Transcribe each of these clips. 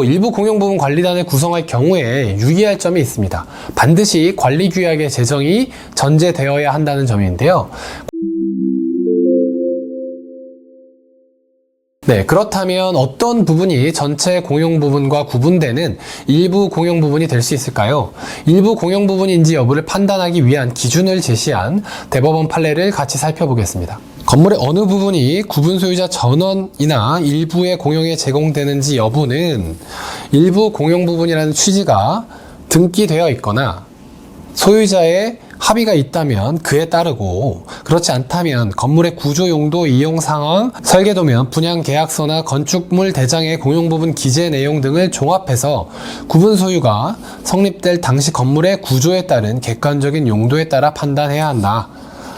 일부 공용부분 관리단을 구성할 경우에 유의할 점이 있습니다. 반드시 관리규약의 제정이 전제되어야 한다는 점인데요. 그렇다면 어떤 부분이 전체 공용부분과 구분되는 일부 공용부분이 될 수 있을까요? 일부 공용부분인지 여부를 판단하기 위한 기준을 제시한 대법원 판례를 같이 살펴보겠습니다. 건물의 어느 부분이 구분 소유자 전원이나 일부의 공용에 제공되는지 여부는 일부 공용부분이라는 취지가 등기되어 있거나 소유자의 합의가 있다면 그에 따르고, 그렇지 않다면 건물의 구조, 용도, 이용 상황, 설계도면, 분양 계약서나 건축물 대장의 공용부분 기재 내용 등을 종합해서 구분 소유가 성립될 당시 건물의 구조에 따른 객관적인 용도에 따라 판단해야 한다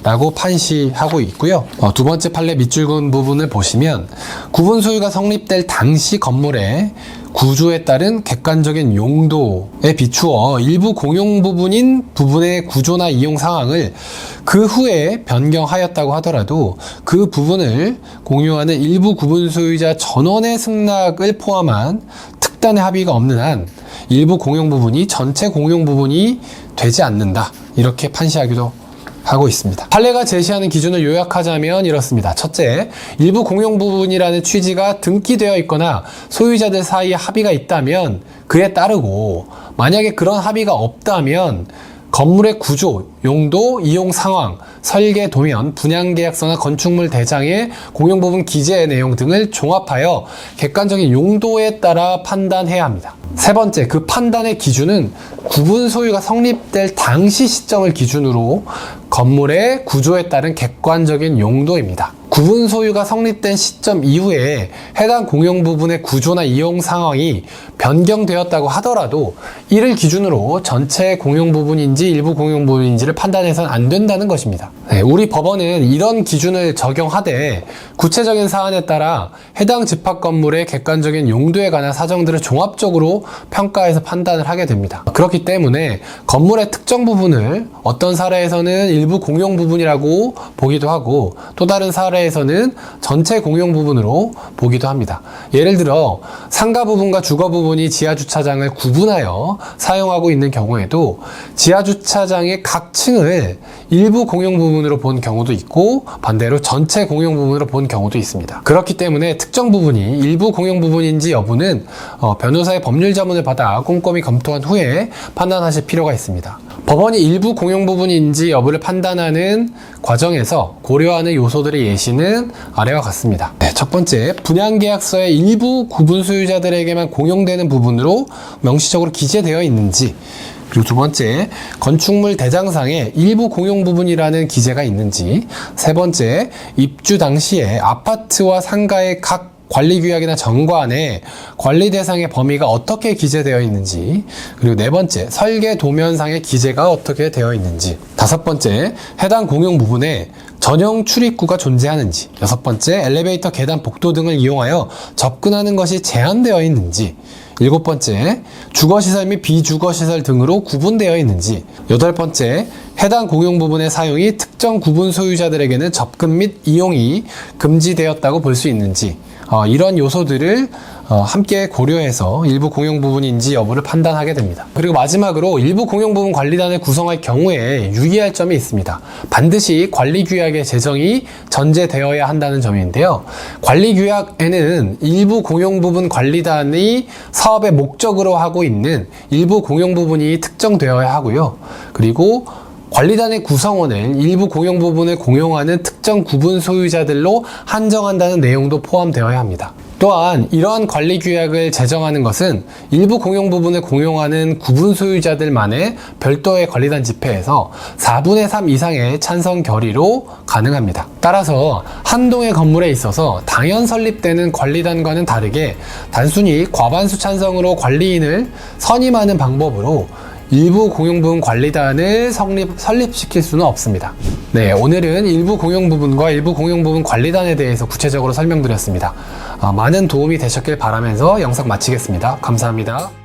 라고 판시하고 있고요. 두 번째 판례 밑줄 부분을 보시면 구분 소유가 성립될 당시 건물의 구조에 따른 객관적인 용도에 비추어 일부 공용 부분인 부분의 구조나 이용 상황을 그 후에 변경하였다고 하더라도 그 부분을 공유하는 일부 구분 소유자 전원의 승낙을 포함한 특단의 합의가 없는 한 일부 공용 부분이 전체 공용 부분이 되지 않는다, 이렇게 판시하기도 하고 있습니다. 판례가 제시하는 기준을 요약하자면 이렇습니다. 첫째, 일부 공용 부분이라는 취지가 등기되어 있거나 소유자들 사이에 합의가 있다면 그에 따르고, 만약에 그런 합의가 없다면 건물의 구조, 용도, 이용 상황, 설계 도면, 분양 계약서나 건축물 대장의 공용 부분 기재 내용 등을 종합하여 객관적인 용도에 따라 판단해야 합니다. 세 번째, 그 판단의 기준은 구분 소유가 성립될 당시 시점을 기준으로 건물의 구조에 따른 객관적인 용도입니다. 구분 소유가 성립된 시점 이후에 해당 공용 부분의 구조나 이용 상황이 변경되었다고 하더라도 이를 기준으로 전체 공용 부분인지 일부 공용 부분인지를 판단해서는 안 된다는 것입니다. 우리 법원은 이런 기준을 적용하되 구체적인 사안에 따라 해당 집합 건물의 객관적인 용도에 관한 사정들을 종합적으로 평가해서 판단을 하게 됩니다. 그렇기 때문에 건물의 특정 부분을 어떤 사례에서는 일부 공용 부분이라고 보기도 하고, 또 다른 사례에서는 전체 공용 부분으로 보기도 합니다. 예를 들어 상가 부분과 주거 부분이 지하 주차장을 구분하여 사용하고 있는 경우에도 지하 주차장의 각 층을 일부 공용 부분으로 본 경우도 있고, 반대로 전체 공용 부분으로 본 경우도 있습니다. 그렇기 때문에 특정 부분이 일부 공용 부분인지 여부는 변호사의 법률 자문을 받아 꼼꼼히 검토한 후에 판단하실 필요가 있습니다. 법원이 일부 공용 부분인지 여부를 판단하는 과정에서 고려하는 요소들의 예시는 아래와 같습니다. 첫 번째, 분양계약서의 일부 구분 소유자들에게만 공용되는 부분으로 명시적으로 기재되어 있는지, 그리고 두 번째, 건축물 대장상에 일부 공용 부분이라는 기재가 있는지, 세 번째, 입주 당시에 아파트와 상가의 각 관리규약이나 정관에 관리 대상의 범위가 어떻게 기재되어 있는지, 그리고 네 번째, 설계 도면상의 기재가 어떻게 되어 있는지, 다섯 번째, 해당 공용 부분에 전용 출입구가 존재하는지, 여섯 번째, 엘리베이터, 계단, 복도 등을 이용하여 접근하는 것이 제한되어 있는지, 일곱 번째, 주거시설 및 비주거시설 등으로 구분되어 있는지, 여덟 번째, 해당 공용 부분의 사용이 특정 구분 소유자들에게는 접근 및 이용이 금지되었다고 볼 수 있는지, 이런 요소들을 함께 고려해서 일부 공용 부분인지 여부를 판단하게 됩니다. 그리고 마지막으로 일부 공용 부분 관리단을 구성할 경우에 유의할 점이 있습니다. 반드시 관리규약의 제정이 전제되어야 한다는 점인데요. 관리규약에는 일부 공용 부분 관리단이 사업의 목적으로 하고 있는 일부 공용 부분이 특정되어야 하고요. 그리고 관리단의 구성원을 일부 공용 부분을 공용하는 특정 구분 소유자들로 한정한다는 내용도 포함되어야 합니다. 또한 이러한 관리규약을 제정하는 것은 일부 공용 부분을 공용하는 구분 소유자들만의 별도의 관리단 집회에서 4분의 3 이상의 찬성 결의로 가능합니다. 따라서 한 동의 건물에 있어서 당연 설립되는 관리단과는 다르게 단순히 과반수 찬성으로 관리인을 선임하는 방법으로 일부 공용부분 관리단을 설립시킬 수는 없습니다. 오늘은 일부 공용부분과 일부 공용부분 관리단에 대해서 구체적으로 설명드렸습니다. 많은 도움이 되셨길 바라면서 영상 마치겠습니다. 감사합니다.